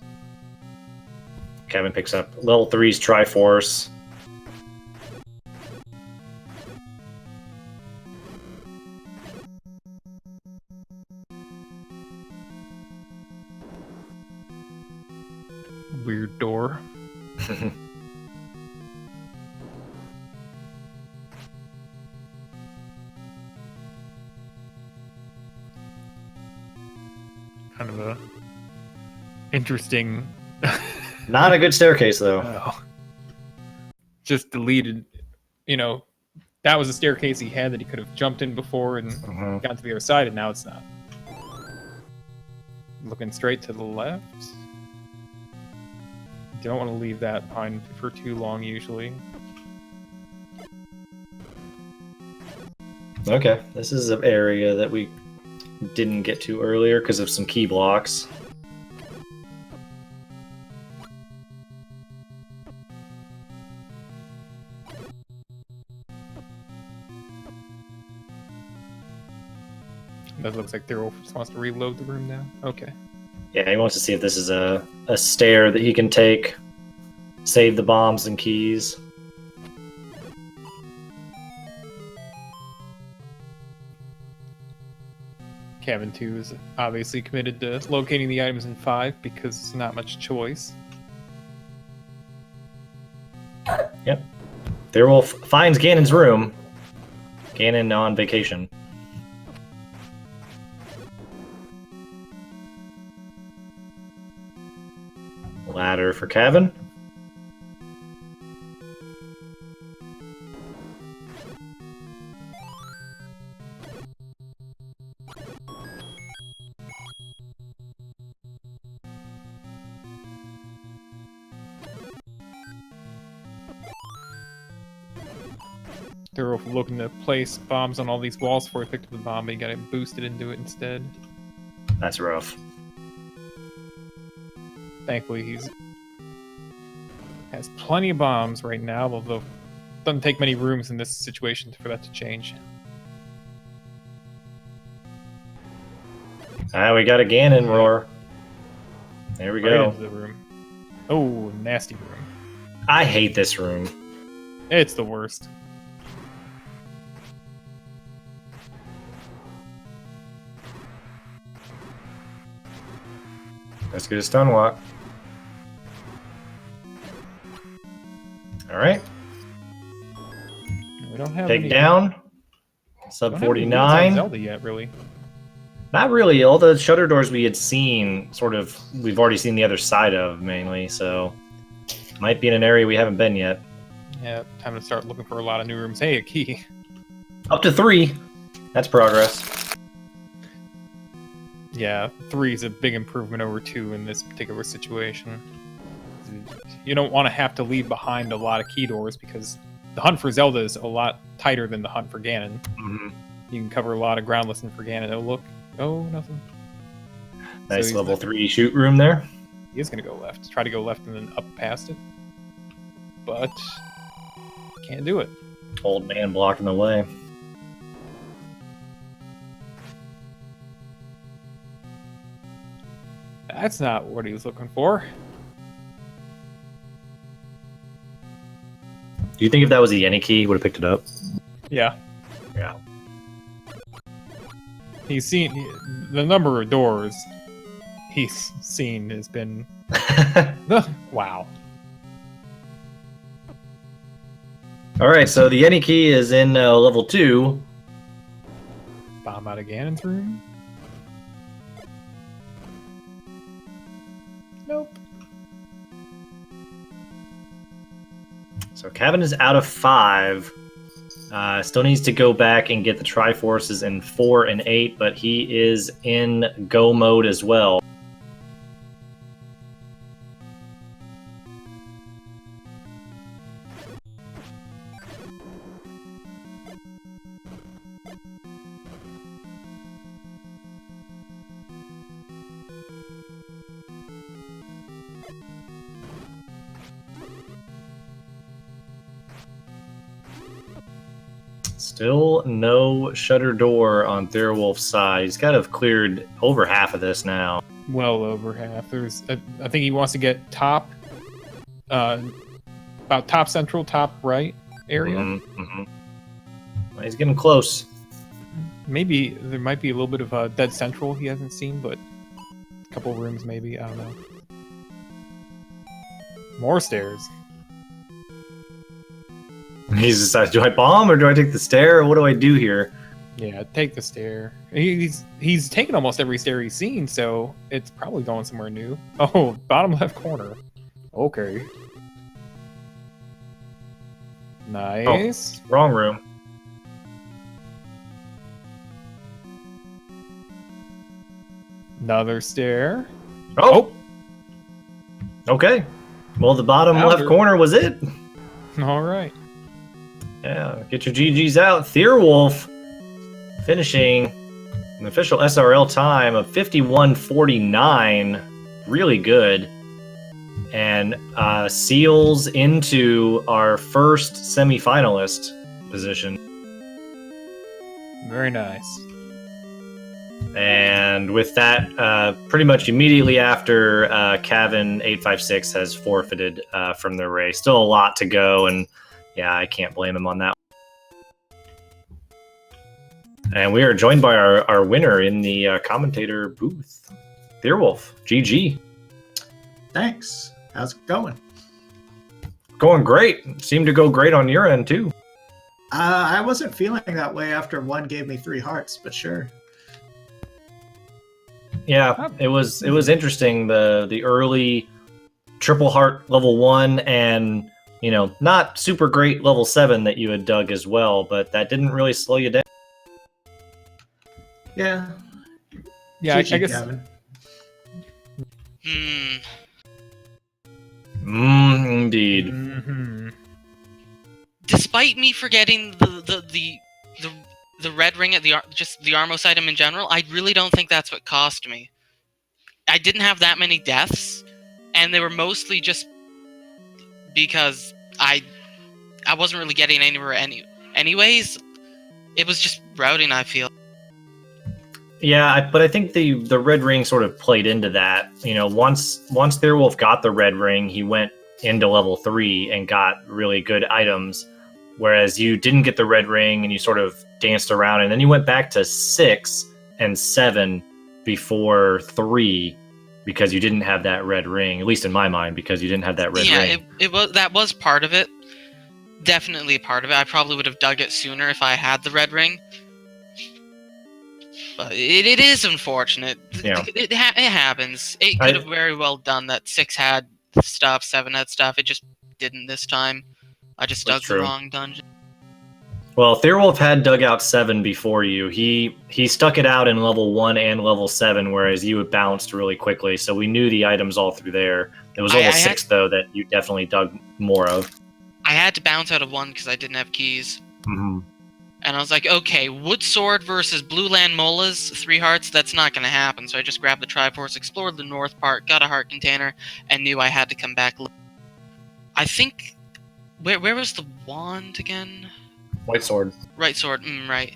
Cavin picks up level 3's Triforce. Weird door. Kind of a interesting. Not a good staircase though. Just deleted, that was a staircase he had that he could have jumped in before and gotten to the other side, and now it's not. Looking straight to the left. Don't want to leave that behind for too long, usually. Okay, this is an area that we didn't get to earlier because of some key blocks. That looks like Thirwolf just wants to reload the room now. Okay. Yeah, he wants to see if this is a stair that he can take, save the bombs and keys. Cavin856 is obviously committed to locating the items in 5 because there's not much choice. Yep. Thirwolf finds Ganon's room. Ganon on vacation. Ladder for Cavin. Thirwolf looking to place bombs on all these walls before he picked up the bomb, but he got it boosted into it instead. That's rough. Thankfully, has plenty of bombs right now, although it doesn't take many rooms in this situation for that to change. Ah, we got a Ganon roar. There we Right go. into the room. Oh, nasty room. I hate this room. It's the worst. Let's get a stun walk. All right. We don't have Take any, down. Sub don't have any leads 49. on Zelda yet, really. Not really. All the shutter doors we had seen, we've already seen the other side of mainly. So, might be in an area we haven't been yet. Yeah, time to start looking for a lot of new rooms. Hey, a key. Up to 3. That's progress. Yeah, 3 is a big improvement over 2 in this particular situation. You don't want to have to leave behind a lot of key doors because the hunt for Zelda is a lot tighter than the hunt for Ganon. Mm-hmm. You can cover a lot of ground listening for Ganon. Oh, look. Oh, nothing. Nice So level 3 shoot room there. He is going to go left. Try to go left and then up past it. But can't do it. Old man blocking the way. That's not what he was looking for. Do you think if that was a Yeni key, he would have picked it up? Yeah. Yeah. He's seen the number of doors he's seen has been wow. All right, so the Yeni key is in level 2. Bomb out of Ganon's room? Nope. So Cavin is out of 5. Still needs to go back and get the Triforces in 4 and 8, but he is in go mode as well. Still no shutter door on Thirwolf's side. He's got to have cleared over half of this now. Well over half. There's, I think he wants to get top, about top central, top right area. Mm-hmm. Well, he's getting close. Maybe there might be a little bit of a dead central he hasn't seen, but a couple rooms maybe. I don't know. More stairs. He's decided, do I bomb or do I take the stair or what do I do here? Yeah, take the stair. He's taken almost every stair he's seen, so it's probably going somewhere new. Oh, bottom left corner. Okay. Nice. Oh, wrong room. Another stair. Oh. Okay. Well, the bottom left corner was it. All right. Yeah, get your GGs out. Thirwolf finishing an official SRL time of 51:49. Really good. And seals into our first semifinalist position. Very nice. And with that, pretty much immediately after, Cavin856 has forfeited from the race. Still a lot to go, and yeah, I can't blame him on that. And we are joined by our winner in the commentator booth, Thirwolf. GG. Thanks. How's it going? Going great. Seemed to go great on your end, too. I wasn't feeling that way after one gave me 3 hearts, but sure. Yeah, it was interesting, the early triple heart level 1 and, you know, not super great level 7 that you had dug as well, but that didn't really slow you down. Yeah. Yeah, I guess. Cavin. Indeed. Mm-hmm. Despite me forgetting the red ring at just the Armos item in general, I really don't think that's what cost me. I didn't have that many deaths, and they were mostly just because I wasn't really getting anywhere anyways. It was just routing, I feel. Yeah, but I think the red ring sort of played into that. You know, once Thirwolf got the red ring, he went into level 3 and got really good items, whereas you didn't get the red ring and you sort of danced around, and then you went back to 6 and 7 before 3 because you didn't have that red ring. At least in my mind, because you didn't have that red ring. Yeah, that was part of it. Definitely a part of it. I probably would have dug it sooner if I had the red ring. But it is unfortunate. Yeah. It happens. 8 could have very well done that. 6 had stuff, 7 had stuff. It just didn't this time. I just dug the wrong dungeon. Well, Thirwolf had dug out 7 before you. He stuck it out in level 1 and level 7, whereas you had bounced really quickly. So we knew the items all through there. It was level 6, though, that you definitely dug more of. I had to bounce out of 1 because I didn't have keys. Mm-hmm. And I was like, okay, Wood Sword versus Blue Land Molas, 3 hearts, that's not going to happen. So I just grabbed the Triforce, explored the north part, got a heart container, and knew I had to come back. I think... Where was the wand again? White Sword. Right sword, right.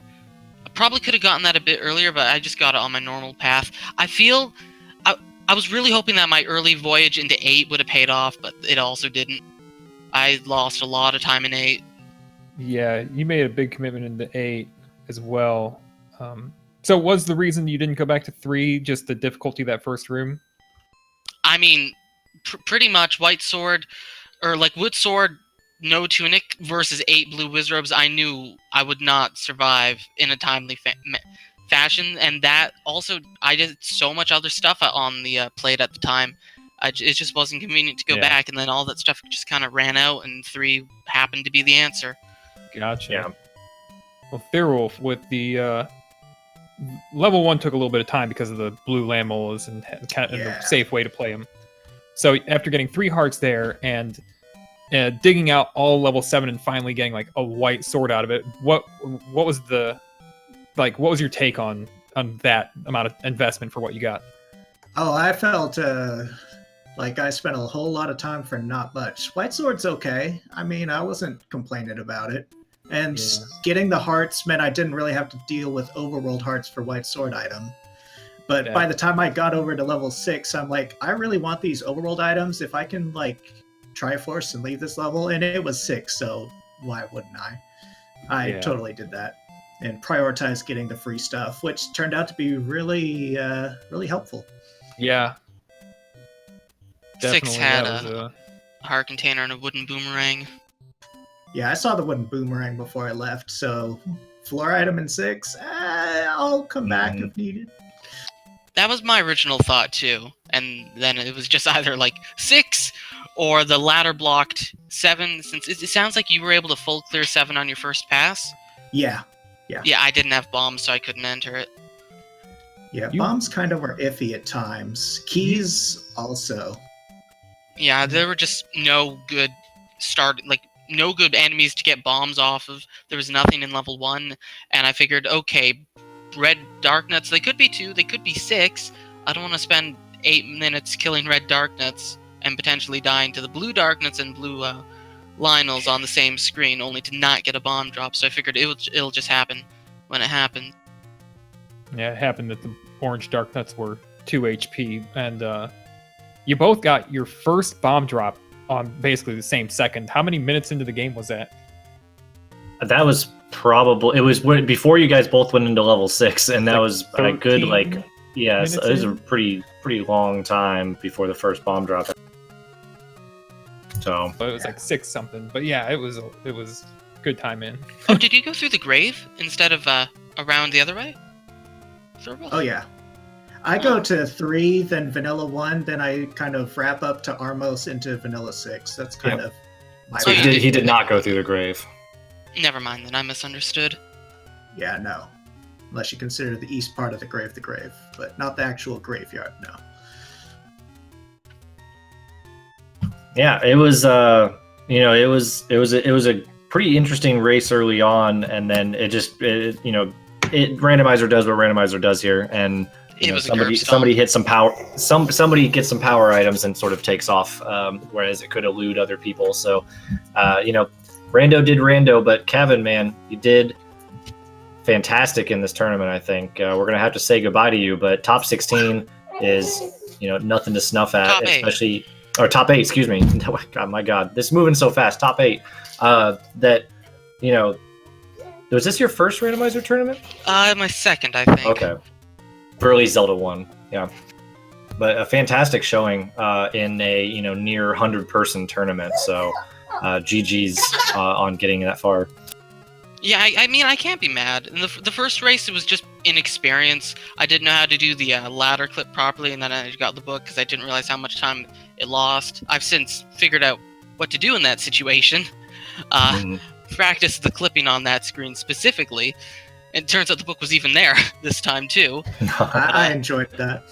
I probably could have gotten that a bit earlier, but I just got it on my normal path. I feel... I was really hoping that my early voyage into 8 would have paid off, but it also didn't. I lost a lot of time in 8. Yeah, you made a big commitment into 8 as well. So was the reason you didn't go back to 3 just the difficulty of that first room? I mean, pretty much White Sword, or like Wood Sword, no tunic versus 8 blue wizrobes. I knew I would not survive in a timely fashion, and that also I did so much other stuff on the plate at the time. It just wasn't convenient to go back, and then all that stuff just kind of ran out, and 3 happened to be the answer. Gotcha. Yeah. Well, Thirwolf with the level 1 took a little bit of time because of the blue lamolas and the safe way to play them. So after getting 3 hearts there and digging out all level 7 and finally getting like a white sword out of it, what was what was your take on that amount of investment for what you got? Oh, I felt like I spent a whole lot of time for not much. White Sword's okay. I mean, I wasn't complaining about it. And getting the hearts meant I didn't really have to deal with overworld hearts for White Sword item. But by the time I got over to level 6, I'm like, I really want these overworld items. If I can, like, Triforce and leave this level. And it was 6, so why wouldn't I? I totally did that. And prioritized getting the free stuff, which turned out to be really, really helpful. Yeah. 6 had a heart container and a wooden boomerang. Yeah, I saw the wooden boomerang before I left, so floor item in 6, I'll come back if needed. That was my original thought, too. And then it was just either, like, 6 or the ladder blocked 7, since it sounds like you were able to full clear 7 on your first pass. Yeah. Yeah, I didn't have bombs, so I couldn't enter it. Yeah, bombs kind of were iffy at times. Keys also. Yeah, there were just no good no good enemies to get bombs off of. There was nothing in level 1, and I figured, okay, red dark nuts, they could be 2, they could be 6. I don't want to spend 8 minutes killing red dark nuts and potentially dying to the blue dark nuts and blue Lionels on the same screen, only to not get a bomb drop. So I figured it'll just happen when it happens. Yeah, it happened that the orange dark nuts were 2 HP, and you both got your first bomb drop on basically the same second. How many minutes into the game was that? That was probably, it was before you guys both went into level 6, and that was a good, like, yeah, it was a pretty long time before the first bomb drop. So, but it was like 6 something. But yeah, it was good time in. Oh, did you go through the grave instead of around the other way? Thirwolf? Oh yeah, I go to 3, then Vanilla 1, then I kind of wrap up to Armos into Vanilla 6. That's kind of my. So he did not go through the grave. Never mind, then I misunderstood. Yeah, no. Unless you consider the east part of the grave, but not the actual graveyard. No. Yeah, it was. It was a pretty interesting race early on, and then randomizer does what randomizer does here, and somebody hits some power. Somebody gets some power items and sort of takes off, whereas it could elude other people. So, Rando did Rando, but Kevin, man, you did fantastic in this tournament. I think we're gonna have to say goodbye to you, but top 16 is nothing to snuff at, especially. Or top 8, excuse me. God, my God, this is moving so fast. Top 8. Was this your first randomizer tournament? My second, I think. Okay. Early Zelda 1, yeah. But a fantastic showing in a near 100-person tournament. So, GG's on getting that far. Yeah, I mean, I can't be mad. In the first race, it was just inexperience. I didn't know how to do the ladder clip properly, and then I got the book because I didn't realize how much time it lost. I've since figured out what to do in that situation. Practiced the clipping on that screen specifically. And it turns out the book was even there this time, too. I enjoyed that.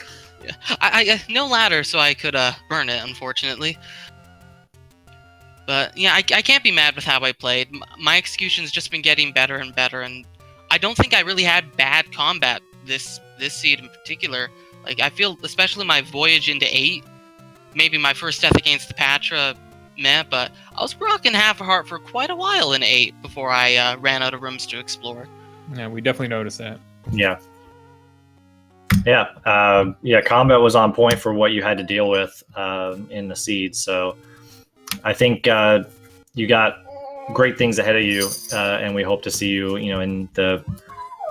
Yeah, I no ladder, so I could burn it, unfortunately. But yeah, I can't be mad with how I played. My execution's just been getting better and better, and I don't think I really had bad combat this seed in particular. Like, I feel, especially my voyage into 8, maybe my first death against the Patra, but I was rocking half a heart for quite a while in 8 before I ran out of rooms to explore. Yeah, we definitely noticed that. Yeah. Yeah, combat was on point for what you had to deal with in the seed, so I think you got great things ahead of you, and we hope to see you, in the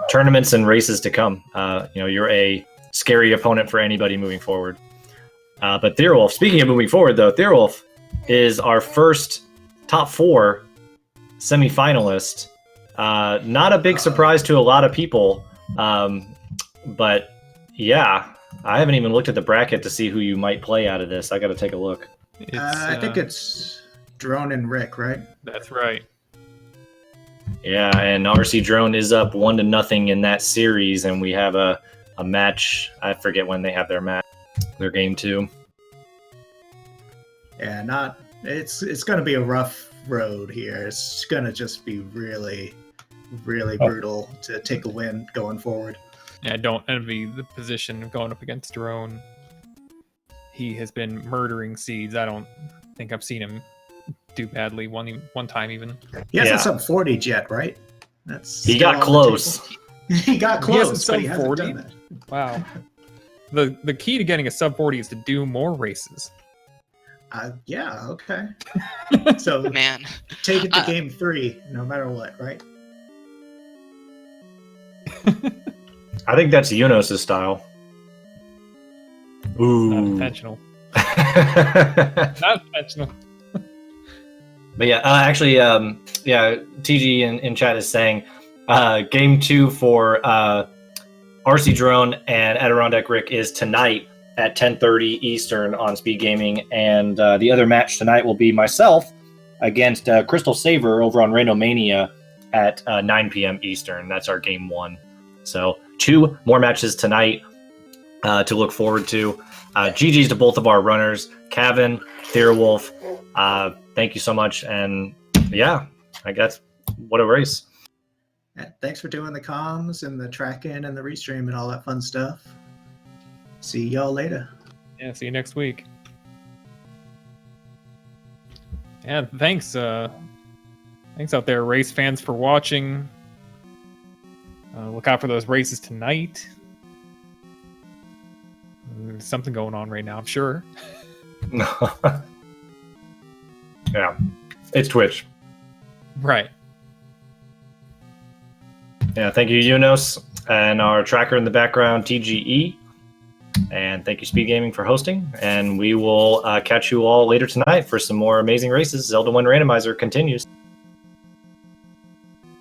tournaments and races to come. You're a scary opponent for anybody moving forward. But Thirwolf, speaking of moving forward, though, Thirwolf is our first top 4 semifinalist. Not a big surprise to a lot of people, but yeah, I haven't even looked at the bracket to see who you might play out of this. I got to take a look. I think it's Drone and Rick, right? That's right. Yeah, and RC Drone is up 1-0 in that series, and we have a match. I forget when they have their match, their game 2. Yeah, it's going to be a rough road here. It's going to just be really, really brutal to take a win going forward. Yeah, I don't envy the position of going up against Drone. He has been murdering seeds. I don't think I've seen him do badly one time even. He hasn't sub 40 yet, right? He got close. He got close, but he hasn't done that. Wow. The key to getting a sub 40 is to do more races. Yeah, okay. So man, take it to game 3, no matter what, right? I think that's Yunos' style. Ooh. Not intentional. Not intentional. But yeah, actually, TG in chat is saying game 2 for RC Drone and Adirondack Rick is tonight at 10:30 Eastern on Speed Gaming, and the other match tonight will be myself against Crystal Saver over on Randomania at 9 p.m. Eastern. That's our game 1. So 2 more matches tonight. to look forward to. GG's to both of our runners, Cavin, Thirwolf. Thank you so much. And yeah, I guess what a race. Yeah, thanks for doing the comms and the tracking and the restream and all that fun stuff. See y'all later. Yeah, see you next week. Yeah, thanks. Thanks out there, race fans, for watching. Look out for those races tonight. There's something going on right now, I'm sure. Yeah, it's Twitch. Right. Yeah, thank you, Yunos, and our tracker in the background, TGE. And thank you, Speed Gaming, for hosting. And we will catch you all later tonight for some more amazing races. Zelda 1 Randomizer continues.